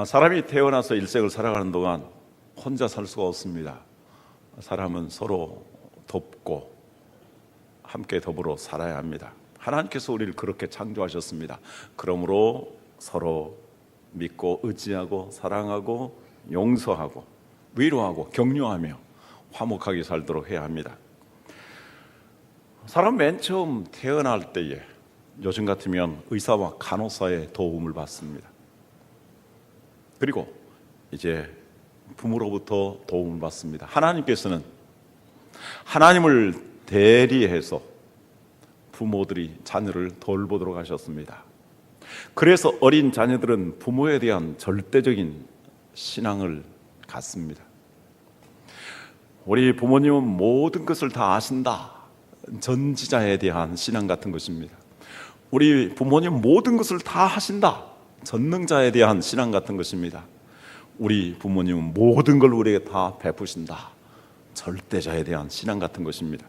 사람이 태어나서 일생을 살아가는 동안 혼자 살 수가 없습니다. 사람은 서로 돕고 함께 더불어 살아야 합니다. 하나님께서 우리를 그렇게 창조하셨습니다. 그러므로 서로 믿고 의지하고 사랑하고 용서하고 위로하고 격려하며 화목하게 살도록 해야 합니다. 사람 맨 처음 태어날 때에 요즘 같으면 의사와 간호사의 도움을 받습니다. 그리고 이제 부모로부터 도움을 받습니다. 하나님께서는 하나님을 대리해서 부모들이 자녀를 돌보도록 하셨습니다. 그래서 어린 자녀들은 부모에 대한 절대적인 신앙을 갖습니다. 우리 부모님은 모든 것을 다 아신다. 전지자에 대한 신앙 같은 것입니다. 우리 부모님 모든 것을 다 하신다. 전능자에 대한 신앙 같은 것입니다. 우리 부모님은 모든 걸 우리에게 다 베푸신다. 절대자에 대한 신앙 같은 것입니다.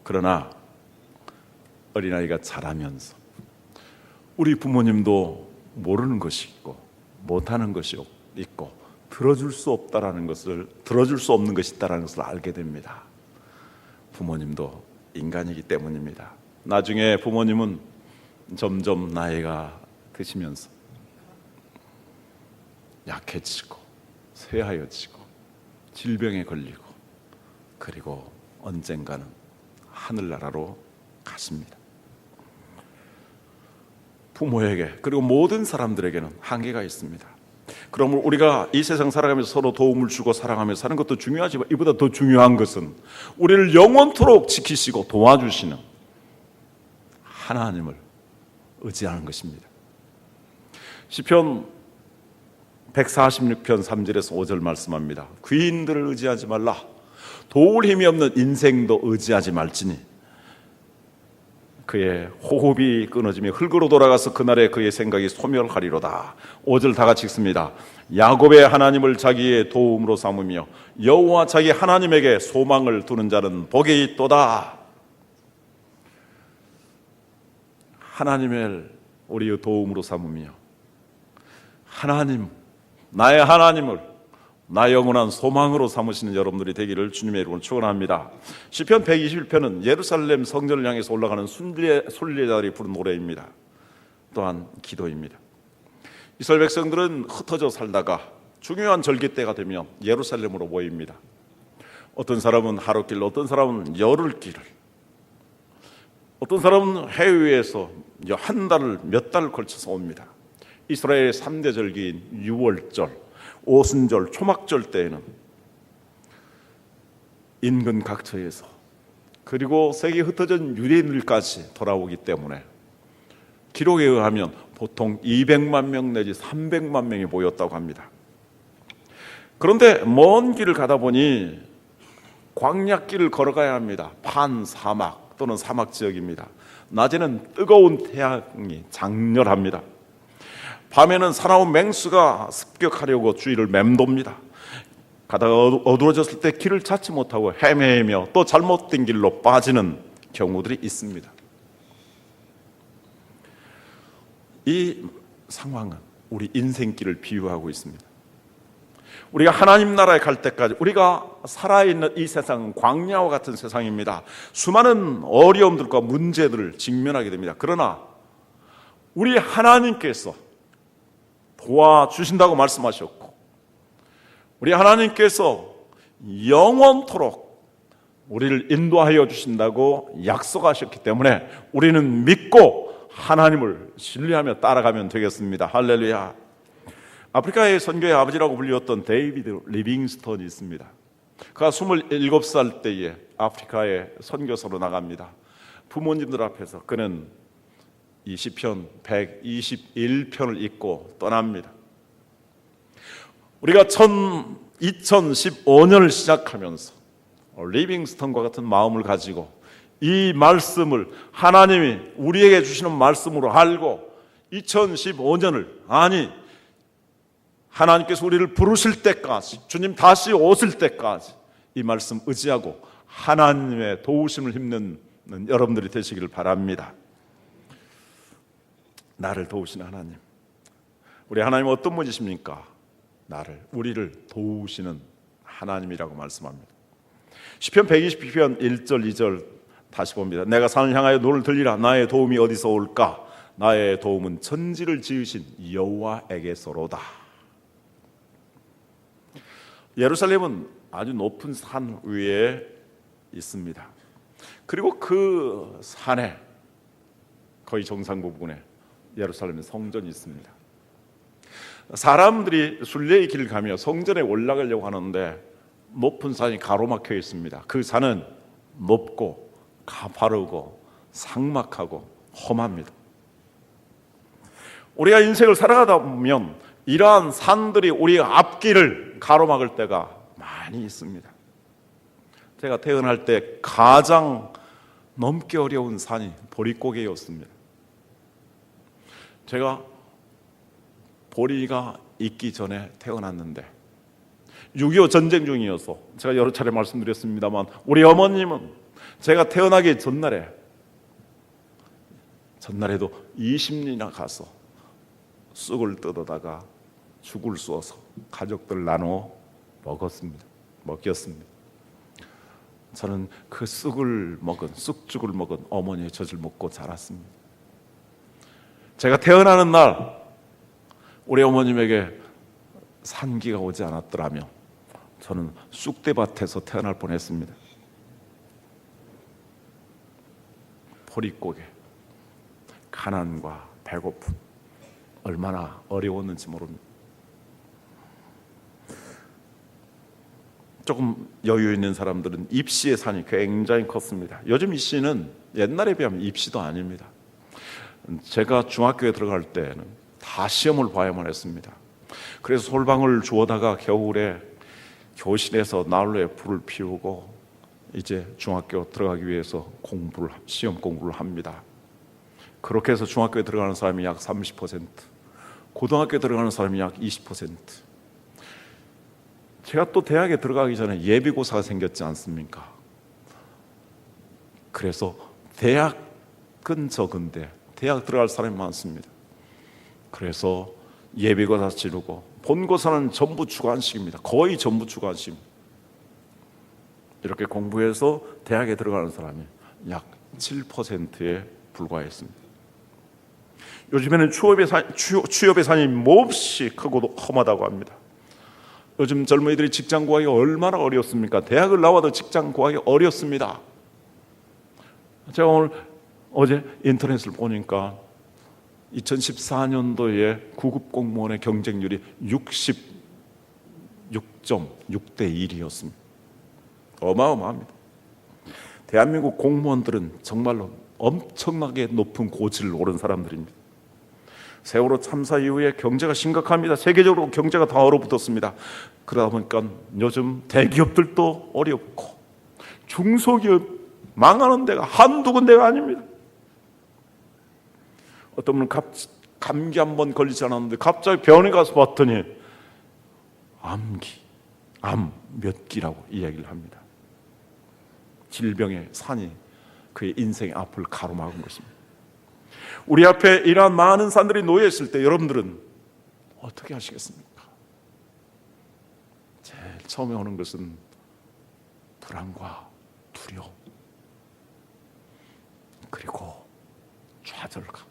그러나 어린아이가 자라면서 우리 부모님도 모르는 것이 있고 못하는 것이 있고 들어줄 수 없다라는 것을, 들어줄 수 없는 것이 있다라는 것을 알게 됩니다. 부모님도 인간이기 때문입니다. 나중에 부모님은 점점 나이가 드시면서 약해지고 쇠하여지고 질병에 걸리고 그리고 언젠가는 하늘나라로 가십니다. 부모에게 그리고 모든 사람들에게는 한계가 있습니다. 그러므로 우리가 이 세상 살아가면서 서로 도움을 주고 사랑하며 사는 것도 중요하지만 이보다 더 중요한 것은 우리를 영원토록 지키시고 도와주시는 하나님을 의지하는 것입니다. 시편 146편 3절에서 5절 말씀합니다. 귀인들을 의지하지 말라. 도울 힘이 없는 인생도 의지하지 말지니 그의 호흡이 끊어지며 흙으로 돌아가서 그날에 그의 생각이 소멸하리로다. 5절 다 같이 읽습니다. 야곱의 하나님을 자기의 도움으로 삼으며 여호와 자기 하나님에게 소망을 두는 자는 복이 있도다. 하나님을 우리의 도움으로 삼으며 하나님, 나의 하나님을 나의 영원한 소망으로 삼으시는 여러분들이 되기를 주님의 이름으로 축원합니다. 시편 121편은 예루살렘 성전을 향해서 올라가는 순례자들이 부른 노래입니다. 또한 기도입니다. 이스라엘 백성들은 흩어져 살다가 중요한 절기 때가 되면 예루살렘으로 모입니다. 어떤 사람은 하루길, 어떤 사람은 열흘길을, 어떤 사람은 해외에서 한 달을 몇 달을 걸쳐서 옵니다. 이스라엘의 3대 절기인 유월절, 오순절, 초막절 때에는 인근 각처에서 그리고 세계 흩어진 유대인들까지 돌아오기 때문에 기록에 의하면 보통 200만 명 내지 300만 명이 모였다고 합니다. 그런데 먼 길을 가다 보니 광야길을 걸어가야 합니다. 반사막 또는 사막 지역입니다. 낮에는 뜨거운 태양이 장렬합니다. 밤에는 사나운 맹수가 습격하려고 주위를 맴돕니다. 가다가 어두워졌을 때 길을 찾지 못하고 헤매며 또 잘못된 길로 빠지는 경우들이 있습니다. 이 상황은 우리 인생길을 비유하고 있습니다. 우리가 하나님 나라에 갈 때까지 우리가 살아있는 이 세상은 광야와 같은 세상입니다. 수많은 어려움들과 문제들을 직면하게 됩니다. 그러나 우리 하나님께서 도와주신다고 말씀하셨고 우리 하나님께서 영원토록 우리를 인도하여 주신다고 약속하셨기 때문에 우리는 믿고 하나님을 신뢰하며 따라가면 되겠습니다. 할렐루야. 아프리카의 선교의 아버지라고 불렸던 데이비드 리빙스턴이 있습니다. 그가 27살 때에 아프리카에 선교사로 나갑니다. 부모님들 앞에서 그는 이 시편 121편을 읽고 떠납니다. 우리가 2015년을 시작하면서 리빙스턴과 같은 마음을 가지고 이 말씀을 하나님이 우리에게 주시는 말씀으로 알고 2015년을 하나님께서 우리를 부르실 때까지 주님 다시 오실 때까지 이 말씀 의지하고 하나님의 도우심을 힘는 여러분들이 되시기를 바랍니다. 나를 도우시는 하나님, 우리 하나님은 어떤 분이십니까? 우리를 도우시는 하나님이라고 말씀합니다. 시편 122편 1절 2절 다시 봅니다. 내가 산을 향하여 눈을 들리라. 나의 도움이 어디서 올까? 나의 도움은 천지를 지으신 여호와에게서로다. 예루살렘은 아주 높은 산 위에 있습니다. 그리고 그 산에 거의 정상 부분에 예루살렘 성전이 있습니다. 사람들이 순례의 길을 가며 성전에 올라가려고 하는데 높은 산이 가로막혀 있습니다. 그 산은 높고 가파르고 삭막하고 험합니다. 우리가 인생을 살아가다 보면 이러한 산들이 우리의 앞길을 가로막을 때가 많이 있습니다. 제가 태어날 때 가장 넘기 어려운 산이 보릿고개였습니다. 제가 보리가 있기 전에 태어났는데 6.25 전쟁 중이어서 제가 여러 차례 말씀드렸습니다만 우리 어머님은 제가 태어나기 전날에도 20리나 가서 쑥을 뜯어다가 죽을 쏘아서 가족들 나눠 먹였습니다. 저는 그 쑥죽을 먹은 어머니의 젖을 먹고 자랐습니다. 제가 태어나는 날 우리 어머님에게 산기가 오지 않았더라면 저는 쑥대밭에서 태어날 뻔했습니다. 보릿고개, 가난과 배고픔, 얼마나 어려웠는지 모릅니다. 조금 여유 있는 사람들은 입시의 산이 굉장히 컸습니다. 요즘 입시는 옛날에 비하면 입시도 아닙니다. 제가 중학교에 들어갈 때는 다 시험을 봐야만 했습니다. 그래서 솔방울 주워다가 겨울에 교실에서 난로에 불을 피우고 이제 중학교 들어가기 위해서 시험 공부를 합니다. 그렇게 해서 중학교에 들어가는 사람이 약 30%, 고등학교에 들어가는 사람이 약 20%. 제가 또 대학에 들어가기 전에 예비고사가 생겼지 않습니까? 그래서 대학은 적은데 대학 들어갈 사람이 많습니다. 그래서 예비고사 치르고 본고사는 전부 주관식입니다. 거의 전부 주관식. 이렇게 공부해서 대학에 들어가는 사람이 약 7%에 불과했습니다. 요즘에는 취업의 산이 몹시 크고도 험하다고 합니다. 요즘 젊은이들이 직장 구하기 얼마나 어렵습니까? 대학을 나와도 직장 구하기 어렵습니다. 제가 어제 인터넷을 보니까 2014년도에 구급 공무원의 경쟁률이 66.6대 1이었습니다. 어마어마합니다. 대한민국 공무원들은 정말로 엄청나게 높은 고지를 오른 사람들입니다. 세월호 참사 이후에 경제가 심각합니다. 세계적으로 경제가 다 얼어붙었습니다. 그러다 보니까 요즘 대기업들도 어렵고 중소기업 망하는 데가 한두 군데가 아닙니다. 어떤 분은 감기 한 번 걸리지 않았는데 갑자기 병원에 가서 봤더니 암 몇 기라고 이야기를 합니다. 질병의 산이 그의 인생의 앞을 가로막은 것입니다. 우리 앞에 이러한 많은 산들이 놓여 있을 때 여러분들은 어떻게 하시겠습니까? 제일 처음에 오는 것은 불안과 두려움, 그리고 좌절감,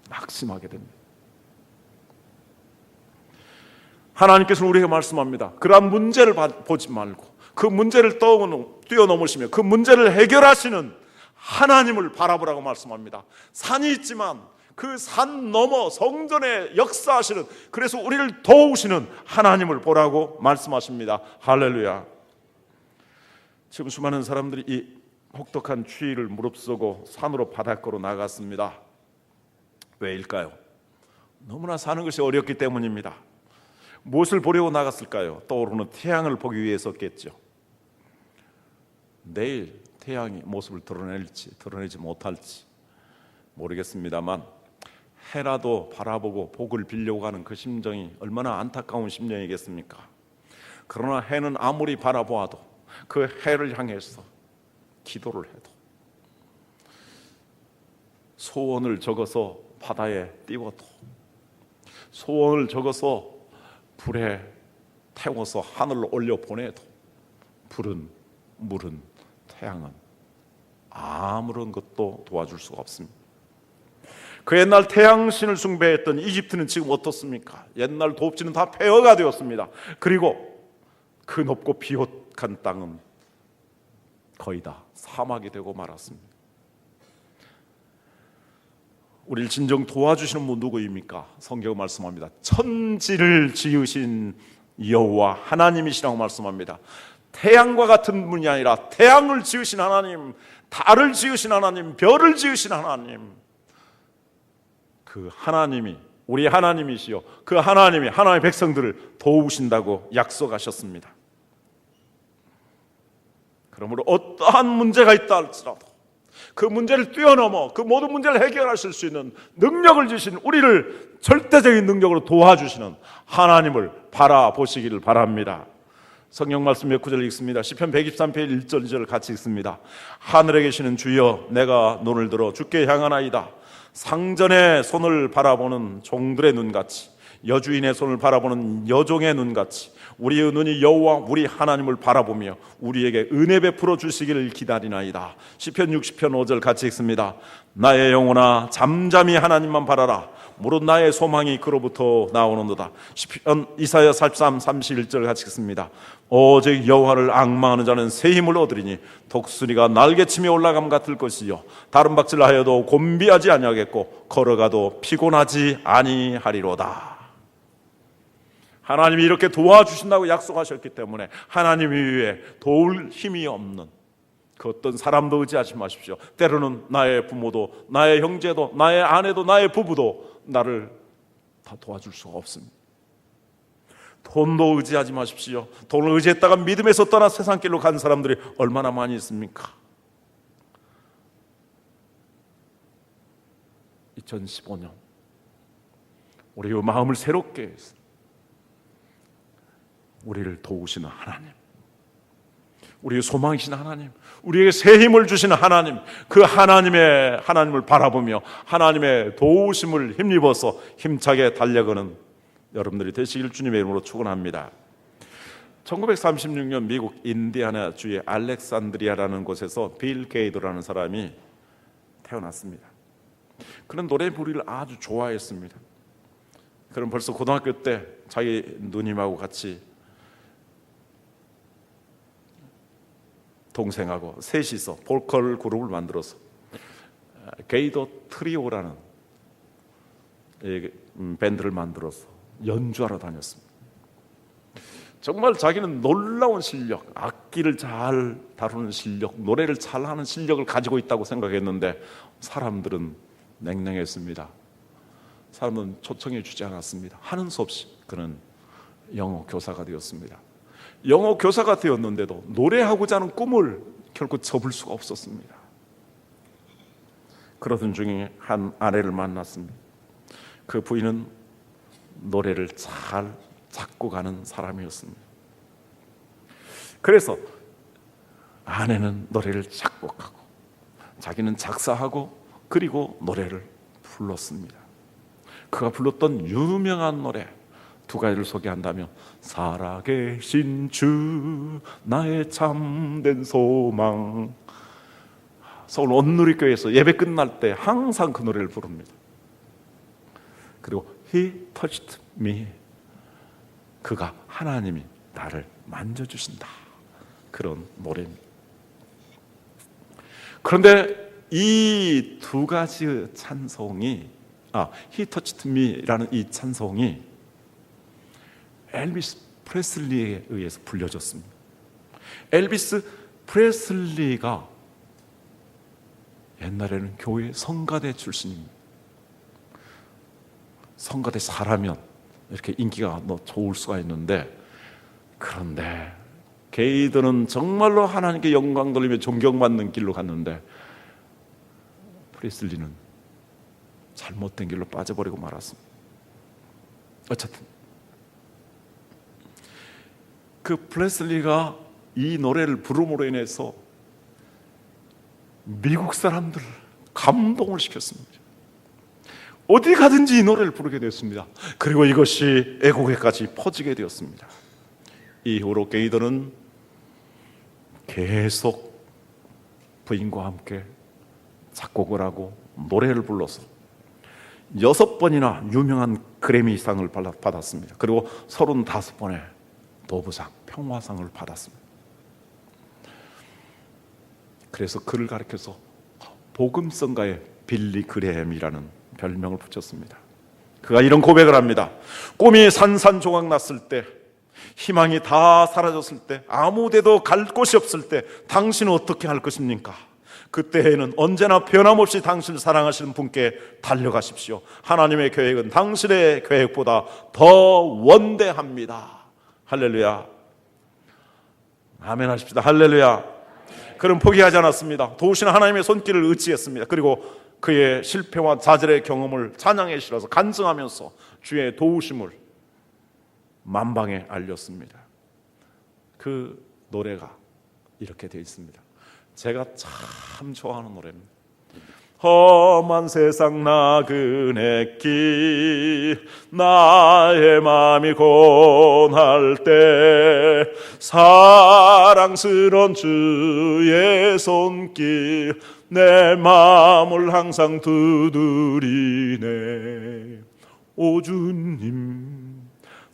낙심하게 됩니다. 하나님께서는 우리에게 말씀합니다. 그러한 문제를 보지 말고 그 문제를 뛰어넘으시며 그 문제를 해결하시는 하나님을 바라보라고 말씀합니다. 산이 있지만 그 산 너머 성전에 역사하시는, 그래서 우리를 도우시는 하나님을 보라고 말씀하십니다. 할렐루야. 지금 수많은 사람들이 이 혹독한 추위를 무릅쓰고 산으로 바닷가로 나갔습니다. 왜일까요? 너무나 사는 것이 어렵기 때문입니다. 무엇을 보려고 나갔을까요? 떠오르는 태양을 보기 위해서겠죠. 내일 태양이 모습을 드러내지 못할지 모르겠습니다만 해라도 바라보고 복을 빌려고 하는 그 심정이 얼마나 안타까운 심정이겠습니까? 그러나 해는 아무리 바라보아도 그 해를 향해서 기도를 해도, 소원을 적어서 바다에 띄워도, 소원을 적어서 불에 태워서 하늘로 올려 보내도 불은, 물은, 태양은 아무런 것도 도와줄 수가 없습니다. 그 옛날 태양신을 숭배했던 이집트는 지금 어떻습니까? 옛날 도읍지는 다 폐허가 되었습니다. 그리고 그 높고 비옥한 땅은 거의 다 사막이 되고 말았습니다. 우리를 진정 도와주시는 분 누구입니까? 성경은 말씀합니다. 천지를 지으신 여호와 하나님이시라고 말씀합니다. 태양과 같은 분이 아니라 태양을 지으신 하나님, 달을 지으신 하나님, 별을 지으신 하나님, 그 하나님이 우리 하나님이시요 그 하나님이 하나님의 백성들을 도우신다고 약속하셨습니다. 그러므로 어떠한 문제가 있다 할지라도 그 문제를 뛰어넘어 그 모든 문제를 해결하실 수 있는 능력을 주신, 우리를 절대적인 능력으로 도와주시는 하나님을 바라보시기를 바랍니다. 성경 말씀 몇 구절 읽습니다. 시편 123편 1절 2절 같이 읽습니다. 하늘에 계시는 주여, 내가 눈을 들어 주께 향하나이다. 상전의 손을 바라보는 종들의 눈같이, 여주인의 손을 바라보는 여종의 눈같이 우리의 눈이 여호와 우리 하나님을 바라보며 우리에게 은혜 베풀어 주시기를 기다리나이다. 시편 60편 5절 같이 읽습니다. 나의 영혼아, 잠잠히 하나님만 바라라. 무릇 나의 소망이 그로부터 나오는도다. 시편 이사야 43 31절 같이 읽습니다. 오직 여호와를 앙망하는 자는 새 힘을 얻으리니 독수리가 날개치며 올라감 같을 것이요 다른 박질하여도 곤비하지 아니하겠고 걸어가도 피곤하지 아니하리로다. 하나님이 이렇게 도와주신다고 약속하셨기 때문에 하나님 이외에 도울 힘이 없는 그 어떤 사람도 의지하지 마십시오. 때로는 나의 부모도, 나의 형제도, 나의 아내도, 나의 부부도 나를 다 도와줄 수가 없습니다. 돈도 의지하지 마십시오. 돈을 의지했다가 믿음에서 떠나 세상 길로 간 사람들이 얼마나 많이 있습니까? 2015년 우리의 마음을 새롭게 해서 우리를 도우시는 하나님, 우리의 소망이신 하나님, 우리에게 새 힘을 주시는 하나님, 그 하나님을 바라보며 하나님의 도우심을 힘입어서 힘차게 달려가는 여러분들이 되시길 주님의 이름으로 축원합니다. 1936년 미국 인디애나 주의 알렉산드리아라는 곳에서 빌 게이더라는 사람이 태어났습니다. 그는 노래 부르기를 아주 좋아했습니다. 그럼 벌써 고등학교 때 자기 누님하고 같이 동생하고 셋이서 보컬 그룹을 만들어서 게이더 트리오라는 밴드를 만들어서 연주하러 다녔습니다. 정말 자기는 놀라운 실력, 악기를 잘 다루는 실력, 노래를 잘하는 실력을 가지고 있다고 생각했는데 사람들은 냉랭했습니다. 사람은 초청해 주지 않았습니다. 하는 수 없이 그는 영어 교사가 되었습니다. 영어 교사가 되었는데도 노래하고자 하는 꿈을 결코 접을 수가 없었습니다. 그러던 중에 한 아내를 만났습니다. 그 부인은 노래를 잘 작곡하는 사람이었습니다. 그래서 아내는 노래를 작곡하고 자기는 작사하고 그리고 노래를 불렀습니다. 그가 불렀던 유명한 노래 두 가지를 소개한다면 살아계신 주 나의 참된 소망. 서울 온누리교회에서 예배 끝날 때 항상 그 노래를 부릅니다. 그리고 He touched me. 그가 하나님이 나를 만져주신다. 그런 노래입니다. 그런데 이 두 가지 찬송이 He touched me라는 이 찬송이 엘비스 프레슬리에 의해서 불려졌습니다. 엘비스 프레슬리가 옛날에는 교회 성가대 출신입니다. 성가대 잘하면 이렇게 인기가 좋을 수가 있는데, 그런데 게이더는 정말로 하나님께 영광 돌리며 존경받는 길로 갔는데 프레슬리는 잘못된 길로 빠져버리고 말았습니다. 어쨌든 그 프레슬리가 이 노래를 부름으로 인해서 미국 사람들을 감동을 시켰습니다. 어디 가든지 이 노래를 부르게 되었습니다. 그리고 이것이 애국에까지 퍼지게 되었습니다. 이후로 게이더는 계속 부인과 함께 작곡을 하고 노래를 불러서 6번이나 유명한 그래미상을 받았습니다. 그리고 35번의 도브상, 평화상을 받았습니다. 그래서 그를 가리켜서 복음성가의 빌리 그레햄이라는 별명을 붙였습니다. 그가 이런 고백을 합니다. 꿈이 산산조각 났을 때, 희망이 다 사라졌을 때, 아무 데도 갈 곳이 없을 때 당신은 어떻게 할 것입니까? 그때에는 언제나 변함없이 당신을 사랑하시는 분께 달려가십시오. 하나님의 계획은 당신의 계획보다 더 원대합니다. 할렐루야. 아멘 하십시다. 할렐루야. 그는 포기하지 않았습니다. 도우시는 하나님의 손길을 의지했습니다. 그리고 그의 실패와 좌절의 경험을 찬양에 실어서 간증하면서 주의 도우심을 만방에 알렸습니다. 그 노래가 이렇게 되어 있습니다. 제가 참 좋아하는 노래입니다. 험한 세상 나그네 길, 나의 마음이 고날 때 사랑스런 주의 손길 내 마음을 항상 두드리네. 오 주님,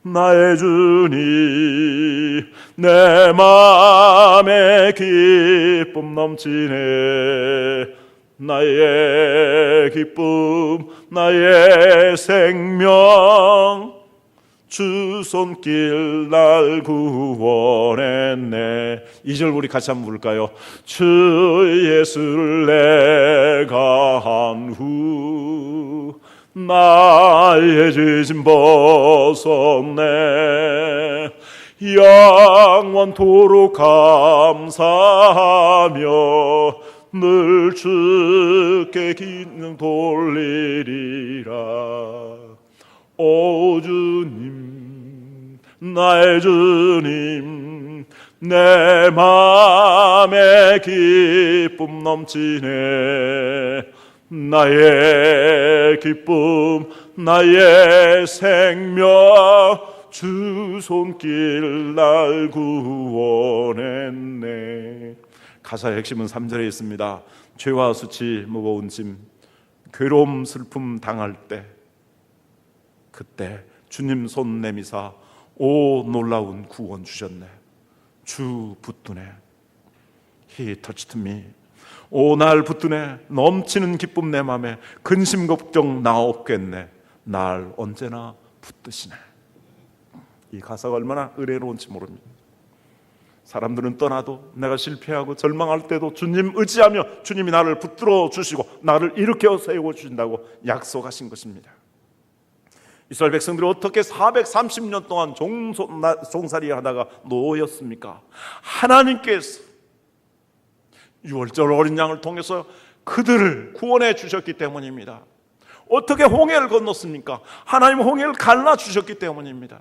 나의 주님, 내 마음에 기쁨 넘치네. 나의 기쁨, 나의 생명, 주 손길 날 구원했네. 2절 우리 같이 한번 부를까요? 주 예수를 내가 한 후 나의 죄짐 벗었네. 영원토록 감사하며 늘 주께 기능 돌리리라. 오 주님, 나의 주님, 내 마음에 기쁨 넘치네. 나의 기쁨, 나의 생명, 주 손길 날 구원했네. 가사의 핵심은 3절에 있습니다. 죄와 수치 무거운 짐, 괴로움 슬픔 당할 때, 그때 주님 손 내미사 오 놀라운 구원 주셨네. 주 붙드네. He touched me. 오 날 붙드네. 넘치는 기쁨 내 맘에 근심 걱정 나 없겠네. 날 언제나 붙드시네. 이 가사가 얼마나 은혜로운지 모릅니다. 사람들은 떠나도 내가 실패하고 절망할 때도 주님 의지하며 주님이 나를 붙들어 주시고 나를 일으켜 세워 주신다고 약속하신 것입니다. 이스라엘 백성들이 어떻게 430년 동안 종살이 하다가 노였습니까? 하나님께서 유월절 어린 양을 통해서 그들을 구원해 주셨기 때문입니다. 어떻게 홍해를 건넜습니까? 하나님 홍해를 갈라 주셨기 때문입니다.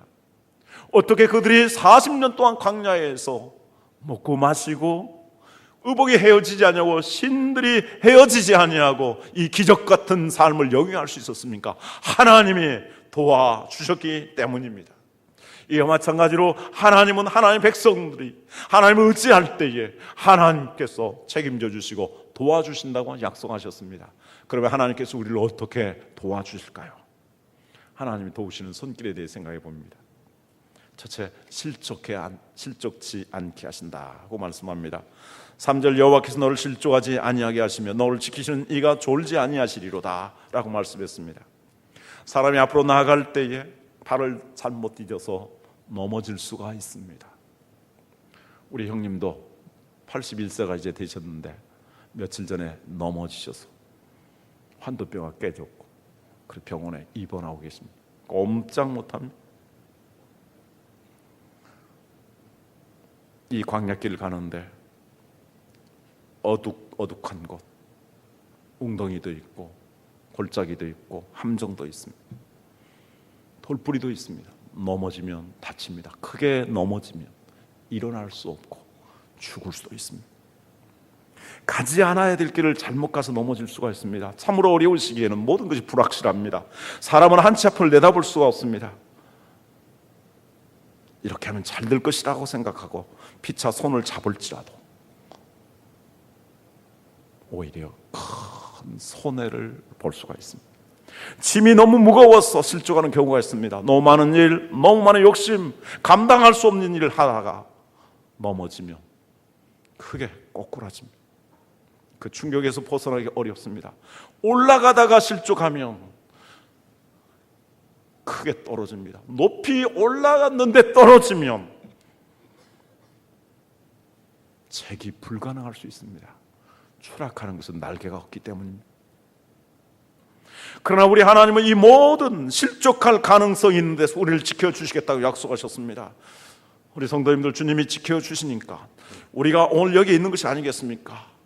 어떻게 그들이 40년 동안 광야에서 먹고 마시고 의복이 헤어지지 아니하고 신들이 헤어지지 아니하고 이 기적 같은 삶을 영위할 수 있었습니까? 하나님이 도와주셨기 때문입니다. 이와 마찬가지로 하나님은 하나님 백성들이 하나님을 의지할 때에 하나님께서 책임져 주시고 도와주신다고 약속하셨습니다. 그러면 하나님께서 우리를 어떻게 도와주실까요? 하나님이 도우시는 손길에 대해 생각해 봅니다. 첫째, 실족치 않게 하신다고 말씀합니다. 3절 여호와께서 너를 실족하지 아니하게 하시며 너를 지키시는 이가 졸지 아니하시리로다 라고 말씀했습니다. 사람이 앞으로 나아갈 때에 발을 잘못 디뎌서 넘어질 수가 있습니다. 우리 형님도 81세가 이제 되셨는데 며칠 전에 넘어지셔서 환도뼈가 깨졌고 그 병원에 입원하고 계십니다. 꼼짝 못합니다. 이 광야길 가는데 어둑한 곳, 웅덩이도 있고 골짜기도 있고 함정도 있습니다. 돌뿌리도 있습니다. 넘어지면 다칩니다. 크게 넘어지면 일어날 수 없고 죽을 수도 있습니다. 가지 않아야 될 길을 잘못 가서 넘어질 수가 있습니다. 참으로 어려운 시기에는 모든 것이 불확실합니다. 사람은 한치 앞을 내다볼 수가 없습니다. 이렇게 하면 잘 될 것이라고 생각하고 피차 손을 잡을지라도 오히려 큰 손해를 볼 수가 있습니다. 짐이 너무 무거워서 실족하는 경우가 있습니다. 너무 많은 일, 너무 많은 욕심, 감당할 수 없는 일을 하다가 넘어지면 크게 꼬꾸라집니다. 그 충격에서 벗어나기 어렵습니다. 올라가다가 실족하면 크게 떨어집니다. 높이 올라갔는데 떨어지면 재기 불가능할 수 있습니다. 추락하는 것은 날개가 없기 때문입니다. 그러나 우리 하나님은 이 모든 실족할 가능성이 있는 데서 우리를 지켜주시겠다고 약속하셨습니다. 우리 성도님들, 주님이 지켜주시니까 우리가 오늘 여기 있는 것이 아니겠습니까?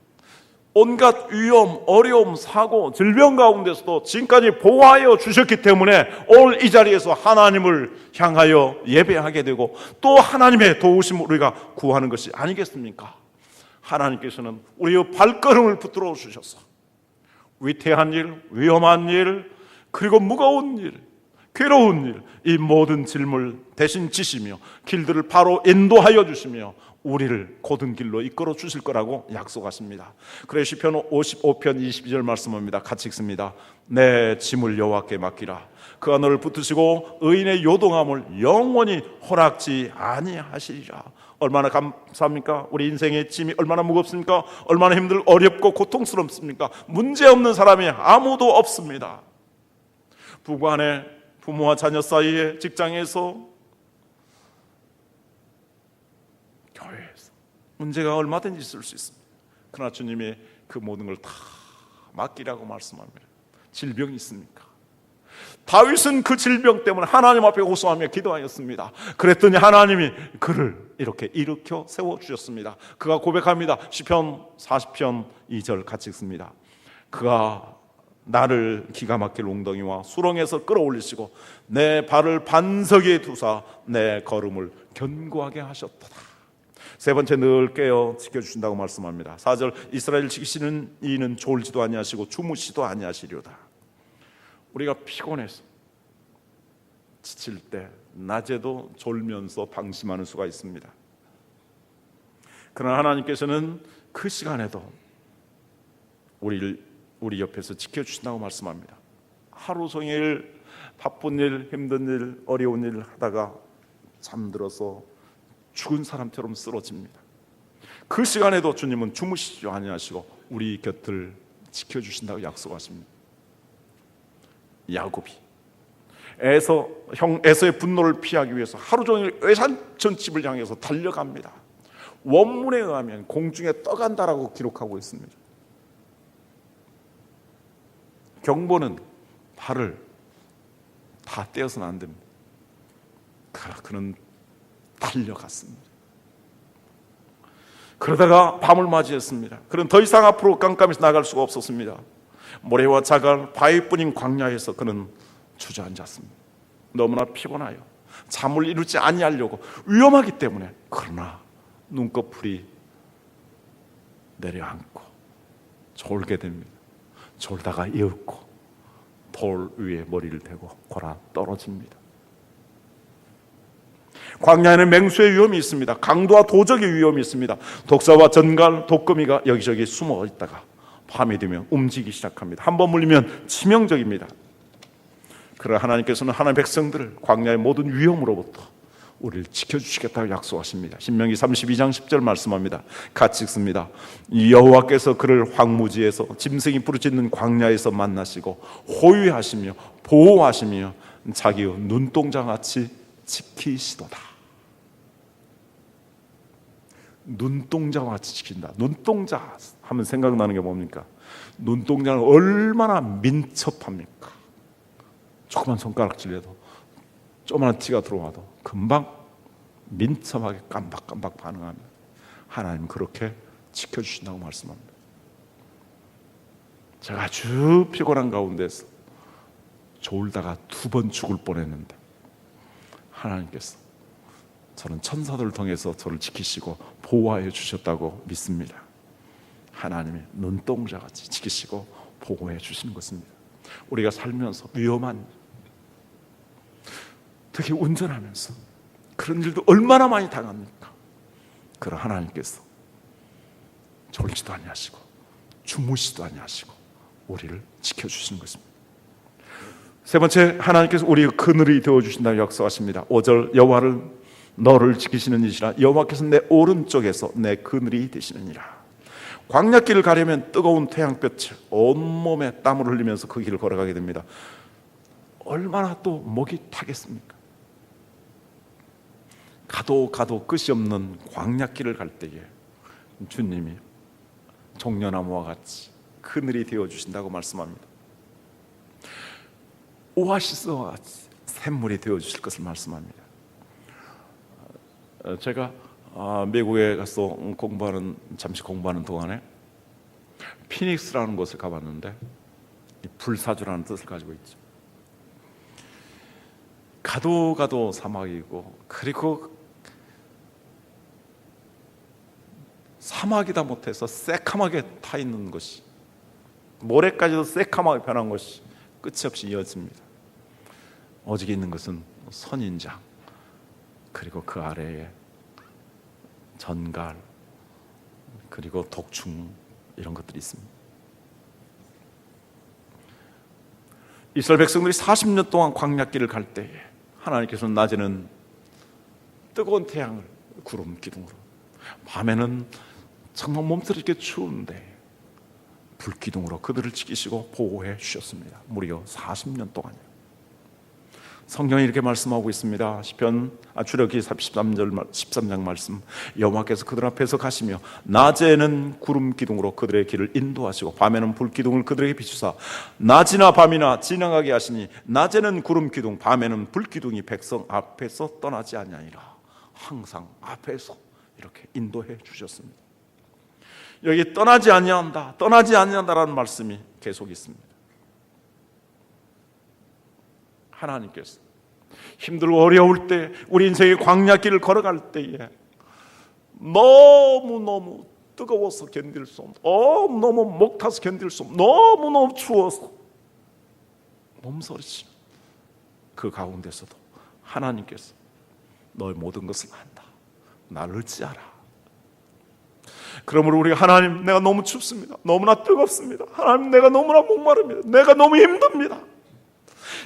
온갖 위험, 어려움, 사고, 질병 가운데서도 지금까지 보호하여 주셨기 때문에 오늘 이 자리에서 하나님을 향하여 예배하게 되고 또 하나님의 도우심을 우리가 구하는 것이 아니겠습니까? 하나님께서는 우리의 발걸음을 붙들어 주셔서 위태한 일, 위험한 일, 그리고 무거운 일, 괴로운 일, 이 모든 짐을 대신 지시며 길들을 바로 인도하여 주시며 우리를 곧은 길로 이끌어 주실 거라고 약속하십니다. 그래서 시편 55편 22절 말씀합니다. 같이 읽습니다. 내 짐을 여호와께 맡기라. 그가 너를 붙드시고 의인의 요동함을 영원히 허락지 아니하시리라. 얼마나 감사합니까? 우리 인생의 짐이 얼마나 무겁습니까? 얼마나 힘들고 어렵고 고통스럽습니까? 문제없는 사람이 아무도 없습니다. 부부간에, 부모와 자녀 사이에, 직장에서, 교회에서 문제가 얼마든지 있을 수 있습니다. 그러나 주님이 그 모든 걸 다 맡기라고 말씀합니다. 질병이 있습니까? 다윗은 그 질병 때문에 하나님 앞에 호소하며 기도하였습니다. 그랬더니 하나님이 그를 이렇게 일으켜 세워주셨습니다. 그가 고백합니다. 시편 40편 2절 같이 읽습니다. 그가 나를 기가 막힐 웅덩이와 수렁에서 끌어올리시고 내 발을 반석에 두사 내 걸음을 견고하게 하셨도다. 세 번째, 늘 깨어 지켜주신다고 말씀합니다. 4절, 이스라엘 지키시는 이는 졸지도 아니하시고 주무시도 아니하시리로다. 우리가 피곤해서 지칠 때 낮에도 졸면서 방심하는 수가 있습니다. 그러나 하나님께서는 그 시간에도 우리 옆에서 지켜주신다고 말씀합니다. 하루 종일 바쁜 일, 힘든 일, 어려운 일을 하다가 잠들어서 죽은 사람처럼 쓰러집니다. 그 시간에도 주님은 주무시지 아니하시고 우리 곁을 지켜주신다고 약속하십니다. 야곱이 에서의 분노를 피하기 위해서 하루 종일 외산천집을 향해서 달려갑니다. 원문에 의하면 공중에 떠간다라고 기록하고 있습니다. 경보는 발을 다 떼어서는 안 됩니다. 그는 달려갔습니다. 그러다가 밤을 맞이했습니다. 그는 더 이상 앞으로 깜깜해서 나갈 수가 없었습니다. 모래와 자갈, 바위뿐인 광야에서 그는 주저앉았습니다. 너무나 피곤하여 잠을 이루지 아니하려고 위험하기 때문에. 그러나 눈꺼풀이 내려앉고 졸게 됩니다. 졸다가 이윽고 돌 위에 머리를 대고 골아 떨어집니다. 광야에는 맹수의 위험이 있습니다. 강도와 도적의 위험이 있습니다. 독사와 전갈, 독거미가 여기저기 숨어 있다가 밤이 되면 움직이기 시작합니다. 한번 물리면 치명적입니다. 그러나 하나님께서는 하나님의 백성들을 광야의 모든 위험으로부터 우리를 지켜주시겠다고 약속하십니다. 신명기 32장 10절 말씀합니다. 같이 읽습니다. 여호와께서 그를 황무지에서 짐승이 부르짖는 광야에서 만나시고 호위하시며 보호하시며 자기의 눈동자같이 지키시도다. 눈동자같이 지킨다. 눈동자 하면 생각나는 게 뭡니까? 눈동자는 얼마나 민첩합니까? 조그만 손가락질해도 조그만 티가 들어와도 금방 민첩하게 깜박깜박 반응합니다. 하나님 그렇게 지켜주신다고 말씀합니다. 제가 아주 피곤한 가운데서 졸다가 2번 죽을 뻔했는데 하나님께서 저는 천사들을 통해서 저를 지키시고 보호하여 주셨다고 믿습니다. 하나님의 눈동자같이 지키시고 보호해 주시는 것입니다. 우리가 살면서 위험한, 특히 운전하면서 그런 일도 얼마나 많이 당합니까? 그런 하나님께서 졸지도 아니하시고 주무시도 아니하시고 우리를 지켜주시는 것입니다. 세 번째, 하나님께서 우리의 그늘이 되어주신다고 약속하십니다. 5절, 여호와를 너를 지키시는 이시라. 여호와께서 내 오른쪽에서 내 그늘이 되시느니라. 광야길을 가려면 뜨거운 태양볕을 온몸에 땀을 흘리면서 그 길을 걸어가게 됩니다. 얼마나 또 목이 타겠습니까? 가도 끝이 없는 광야길을 갈 때에 주님이 종려나무와 같이 그늘이 되어주신다고 말씀합니다. 오아시스와 같이 샘물이 되어주실 것을 말씀합니다. 제가 미국에 가서 잠시 공부하는 동안에 피닉스라는 곳을 가봤는데 불사조라는 뜻을 가지고 있죠. 가도 사막이고, 그리고 사막이다 못해서 새카맣게 타 있는 것이, 모래까지도 새카맣게 변한 것이 끝이 없이 이어집니다. 오직 있는 것은 선인장, 그리고 그 아래에 전갈, 그리고 독충, 이런 것들이 있습니다. 이스라엘 백성들이 40년 동안 광야길을 갈 때에 하나님께서는 낮에는 뜨거운 태양을 구름 기둥으로, 밤에는 정말 몸서리게 추운데 불기둥으로 그들을 지키시고 보호해 주셨습니다. 무려 40년 동안이요. 성경이 이렇게 말씀하고 있습니다. 출애굽기 13장 말씀, 여호와께서 그들 앞에서 가시며 낮에는 구름 기둥으로 그들의 길을 인도하시고 밤에는 불 기둥을 그들에게 비추사 낮이나 밤이나 지나가게 하시니 낮에는 구름 기둥, 밤에는 불 기둥이 백성 앞에서 떠나지 아니하니라. 항상 앞에서 이렇게 인도해 주셨습니다. 여기 떠나지 아니한다라는 말씀이 계속 있습니다. 하나님께서 힘들고 어려울 때, 우리 인생의 광야길을 걸어갈 때에 너무너무 뜨거워서 견딜 수 없는, 너무 목 타서 견딜 수 없는, 너무너무 추워서 몸서리치는 그 가운데서도 하나님께서 너의 모든 것을 안다, 나를 의지하라. 그러므로 우리가 하나님, 내가 너무 춥습니다, 너무나 뜨겁습니다, 하나님 내가 너무나 목마릅니다, 내가 너무 힘듭니다,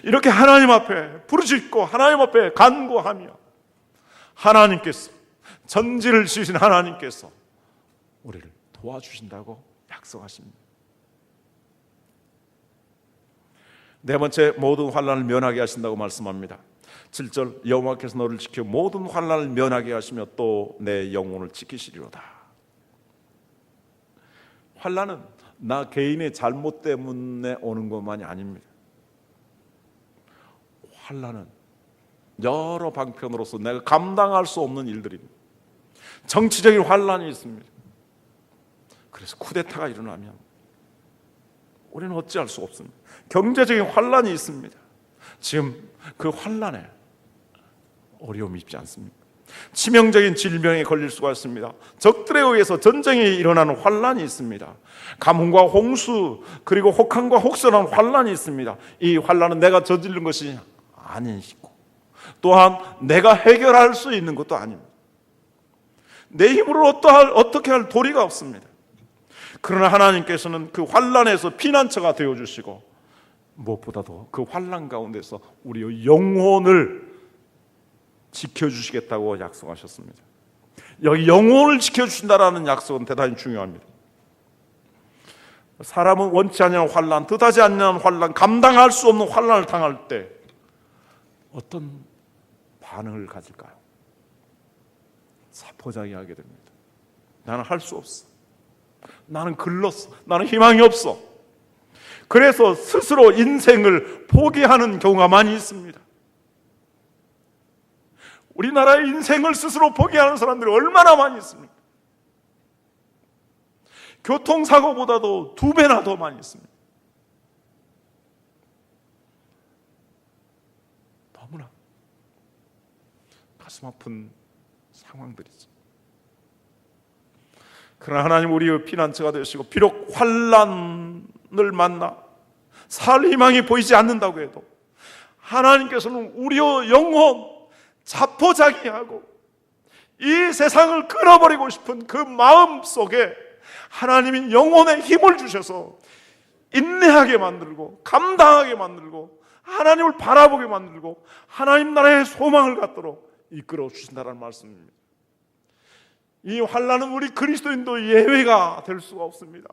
이렇게 하나님 앞에 부르짖고 하나님 앞에 간구하며 하나님께서, 전지를 지으신 하나님께서 우리를 도와주신다고 약속하십니다. 네 번째, 모든 환난을 면하게 하신다고 말씀합니다. 7절, 여호와께서 너를 지켜 모든 환난을 면하게 하시며 또 내 영혼을 지키시리로다. 환난은 나 개인의 잘못 때문에 오는 것만이 아닙니다. 환난은 여러 방편으로서 내가 감당할 수 없는 일들입니다. 정치적인 환난이 있습니다. 그래서 쿠데타가 일어나면 우리는 어찌할 수 없습니다. 경제적인 환난이 있습니다. 지금 그 환난에 어려움이 있지 않습니까? 치명적인 질병에 걸릴 수가 있습니다. 적들에 의해서 전쟁이 일어나는 환난이 있습니다. 가뭄과 홍수, 그리고 혹한과 혹선한 환난이 있습니다. 이 환난은 내가 저지른 것이 아니고, 또한 내가 해결할 수 있는 것도 아닙니다. 내 힘으로 어떻게 할 도리가 없습니다. 그러나 하나님께서는 그 환난에서 피난처가 되어주시고, 무엇보다도 그 환난 가운데서 우리의 영혼을 지켜주시겠다고 약속하셨습니다. 여기 영혼을 지켜주신다라는 약속은 대단히 중요합니다. 사람은 원치 않는 환난, 뜻하지 않는 환난, 감당할 수 없는 환난을 당할 때 어떤 반응을 가질까요? 사포자기하게 됩니다. 나는 할 수 없어, 나는 글렀어, 나는 희망이 없어. 그래서 스스로 인생을 포기하는 경우가 많이 있습니다. 우리나라의 인생을 스스로 포기하는 사람들이 얼마나 많이 있습니까? 교통사고보다도 2배나 더 많이 있습니다. 너무나 가슴 아픈 상황들이죠. 그러나 하나님 우리의 피난처가 되시고 비록 환난을 만나 살 희망이 보이지 않는다고 해도 하나님께서는 우리의 영혼 자포자기하고 이 세상을 끊어버리고 싶은 그 마음 속에 하나님이 영혼의 힘을 주셔서 인내하게 만들고 감당하게 만들고 하나님을 바라보게 만들고 하나님 나라의 소망을 갖도록 이끌어 주신다는 말씀입니다. 이 환난은 우리 그리스도인도 예외가 될 수가 없습니다.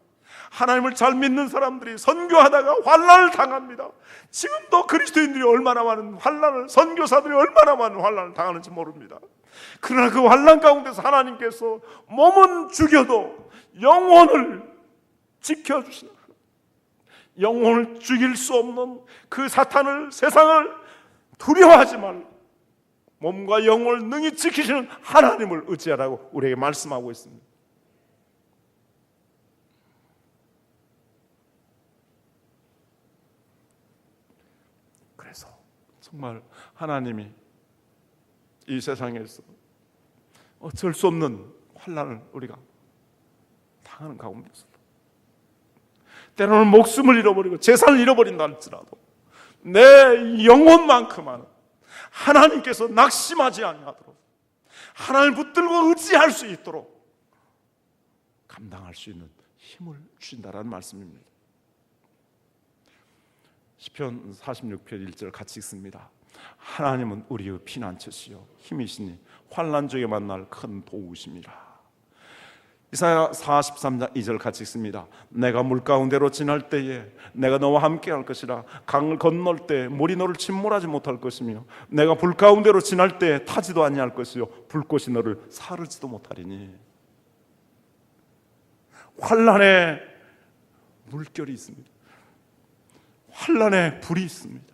하나님을 잘 믿는 사람들이 선교하다가 환난을 당합니다. 지금도 그리스도인들이 얼마나 많은 환난을, 선교사들이 얼마나 많은 환난을 당하는지 모릅니다. 그러나 그 환난 가운데서 하나님께서 몸은 죽여도 영혼을 지켜주시는, 영혼을 죽일 수 없는 그 사탄을, 세상을 두려워하지 말고 몸과 영혼을 능히 지키시는 하나님을 의지하라고 우리에게 말씀하고 있습니다. 그래서 정말 하나님이 이 세상에서 어쩔 수 없는 환난을 우리가 당하는 가운데서 때로는 목숨을 잃어버리고 재산을 잃어버린다 할지라도 내 영혼만큼은 하나님께서 낙심하지 아니하도록 하나님을 붙들고 의지할 수 있도록 감당할 수 있는 힘을 주신다라는 말씀입니다. 시편 46편 1절 같이 읽습니다. 하나님은 우리의 피난처시요 힘이시니 환난 중에 만날 큰 도우심이라. 이사야 43장 2절 같이 읽습니다. 내가 물 가운데로 지날 때에 내가 너와 함께 할 것이라. 강을 건널 때 물이 너를 침몰하지 못할 것이며 내가 불 가운데로 지날 때에 타지도 아니할 것이요 불꽃이 너를 사르지도 못하리니. 환난에 물결이 있습니다. 환난에 불이 있습니다.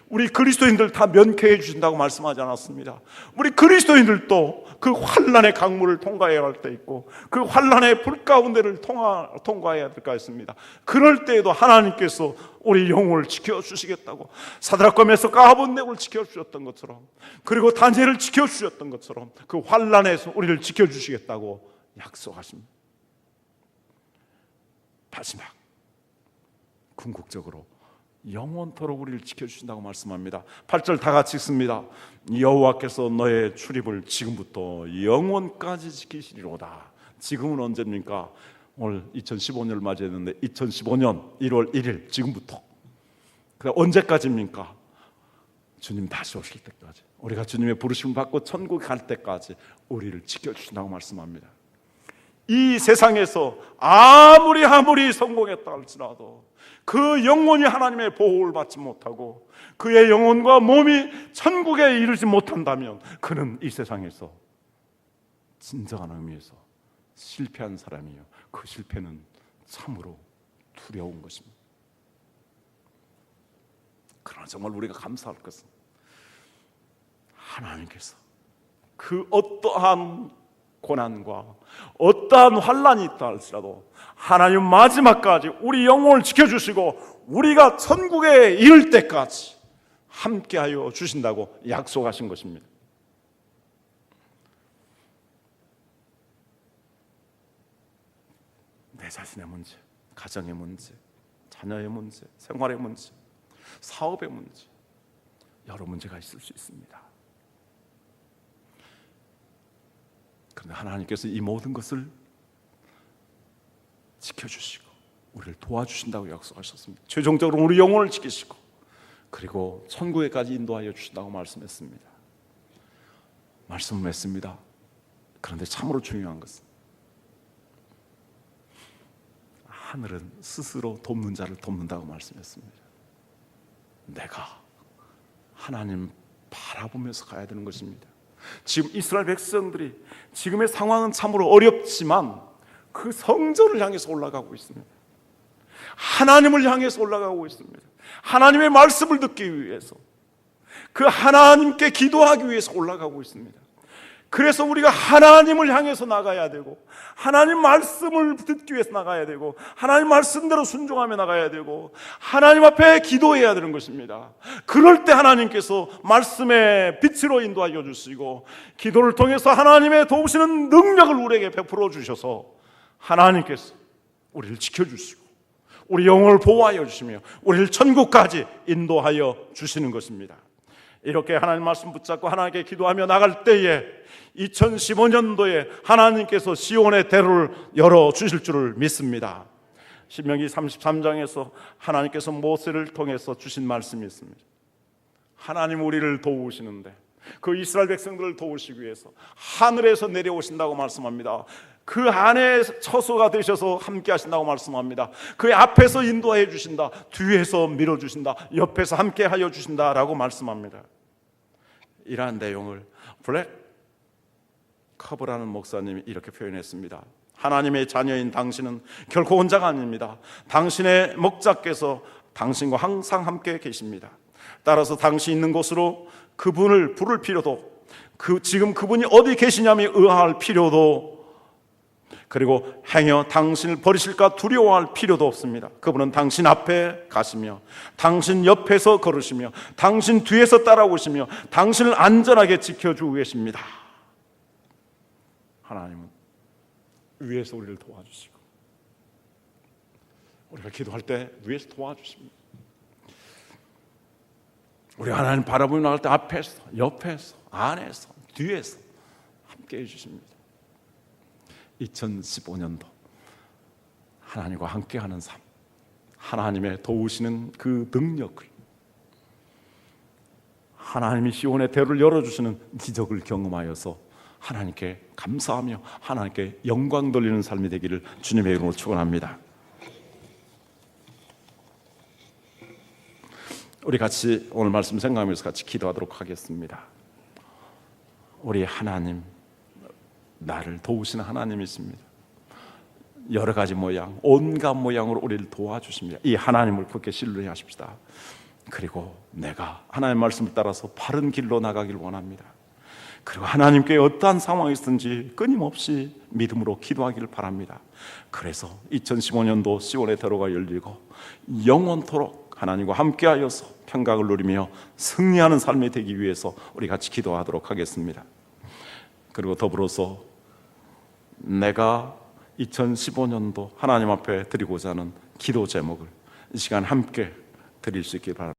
우리 그리스도인들 다 면케해 주신다고 말씀하지 않았습니다. 우리 그리스도인들도 그 환난의 강물을 통과해야 할 때 있고 그 환난의 불 가운데를 통과해야 될 까 있습니다. 그럴 때에도 하나님께서 우리 영혼을 지켜주시겠다고 사드락과 메삭과 아벳네고를 지켜주셨던 것처럼 그리고 다니엘을 지켜주셨던 것처럼 그 환난에서 우리를 지켜주시겠다고 약속하십니다. 마지막 궁극적으로 영원토록 우리를 지켜주신다고 말씀합니다. 8절 다 같이 읽습니다. 여호와께서 너의 출입을 지금부터 영원까지 지키시리로다. 지금은 언제입니까? 오늘 2015년을 맞이했는데 2015년 1월 1일 지금부터. 언제까지입니까? 주님 다시 오실 때까지, 우리가 주님의 부르심을 받고 천국에 갈 때까지 우리를 지켜주신다고 말씀합니다. 이 세상에서 아무리 성공했다 할지라도 그 영혼이 하나님의 보호를 받지 못하고 그의 영혼과 몸이 천국에 이르지 못한다면 그는 이 세상에서 진정한 의미에서 실패한 사람이에요. 그 실패는 참으로 두려운 것입니다. 그러나 정말 우리가 감사할 것은 하나님께서 그 어떠한 고난과 어떠한 환난이 있다 할지라도 하나님 마지막까지 우리 영혼을 지켜주시고 우리가 천국에 이를 때까지 함께하여 주신다고 약속하신 것입니다. 내 자신의 문제, 가정의 문제, 자녀의 문제, 생활의 문제, 사업의 문제, 여러 문제가 있을 수 있습니다. 그런데 하나님께서 이 모든 것을 지켜주시고 우리를 도와주신다고 약속하셨습니다. 최종적으로 우리 영혼을 지키시고 그리고 천국에까지 인도하여 주신다고 말씀했습니다. 말씀을 했습니다. 그런데 참으로 중요한 것은 하늘은 스스로 돕는 자를 돕는다고 말씀했습니다. 내가 하나님 바라보면서 가야 되는 것입니다. 지금 이스라엘 백성들이 지금의 상황은 참으로 어렵지만 그 성전을 향해서 올라가고 있습니다. 하나님을 향해서 올라가고 있습니다. 하나님의 말씀을 듣기 위해서, 그 하나님께 기도하기 위해서 올라가고 있습니다. 그래서 우리가 하나님을 향해서 나가야 되고 하나님 말씀을 듣기 위해서 나가야 되고 하나님 말씀대로 순종하며 나가야 되고 하나님 앞에 기도해야 되는 것입니다. 그럴 때 하나님께서 말씀의 빛으로 인도하여 주시고 기도를 통해서 하나님의 도우시는 능력을 우리에게 베풀어 주셔서 하나님께서 우리를 지켜주시고 우리 영혼을 보호하여 주시며 우리를 천국까지 인도하여 주시는 것입니다. 이렇게 하나님 말씀 붙잡고 하나님께 기도하며 나갈 때에 2015년도에 하나님께서 시온의 대로를 열어주실 줄을 믿습니다. 신명기 33장에서 하나님께서 모세를 통해서 주신 말씀이 있습니다. 하나님 우리를 도우시는데 그 이스라엘 백성들을 도우시기 위해서 하늘에서 내려오신다고 말씀합니다. 그 안에 처소가 되셔서 함께 하신다고 말씀합니다. 그 앞에서 인도해 주신다, 뒤에서 밀어주신다, 옆에서 함께 하여 주신다라고 말씀합니다. 이러한 내용을 블랙 커브라는 목사님이 이렇게 표현했습니다. 하나님의 자녀인 당신은 결코 혼자가 아닙니다. 당신의 목자께서 당신과 항상 함께 계십니다. 따라서 당신 있는 곳으로 그분을 부를 필요도, 지금 그분이 어디 계시냐며 의아할 필요도, 그리고 행여 당신을 버리실까 두려워할 필요도 없습니다. 그분은 당신 앞에 가시며 당신 옆에서 걸으시며 당신 뒤에서 따라오시며 당신을 안전하게 지켜주고 계십니다. 하나님은 위에서 우리를 도와주시고 우리가 기도할 때 위에서 도와주십니다. 우리 하나님 바라보며 나갈 때 앞에서, 옆에서, 안에서, 뒤에서 함께 해주십니다. 2015년도 하나님과 함께하는 삶, 하나님의 도우시는 그 능력을, 하나님이 시온의 대로를 열어주시는 기적을 경험하여서 하나님께 감사하며 하나님께 영광 돌리는 삶이 되기를 주님의 이름으로 축원합니다. 우리 같이 오늘 말씀 생각하면서 같이 기도하도록 하겠습니다. 우리 하나님, 나를 도우시는 하나님이십니다. 여러 가지 모양, 온갖 모양으로 우리를 도와주십니다. 이 하나님을 굳게 신뢰하십시다. 그리고 내가 하나님의 말씀을 따라서 바른 길로 나가길 원합니다. 그리고 하나님께 어떠한 상황이 있든지 끊임없이 믿음으로 기도하기를 바랍니다. 그래서 2015년도 시온의 대로가 열리고 영원토록 하나님과 함께하여서 평강을 누리며 승리하는 삶이 되기 위해서 우리 같이 기도하도록 하겠습니다. 그리고 더불어서 내가 2015년도 하나님 앞에 드리고자 하는 기도 제목을 이 시간 함께 드릴 수 있기를 바랍니다.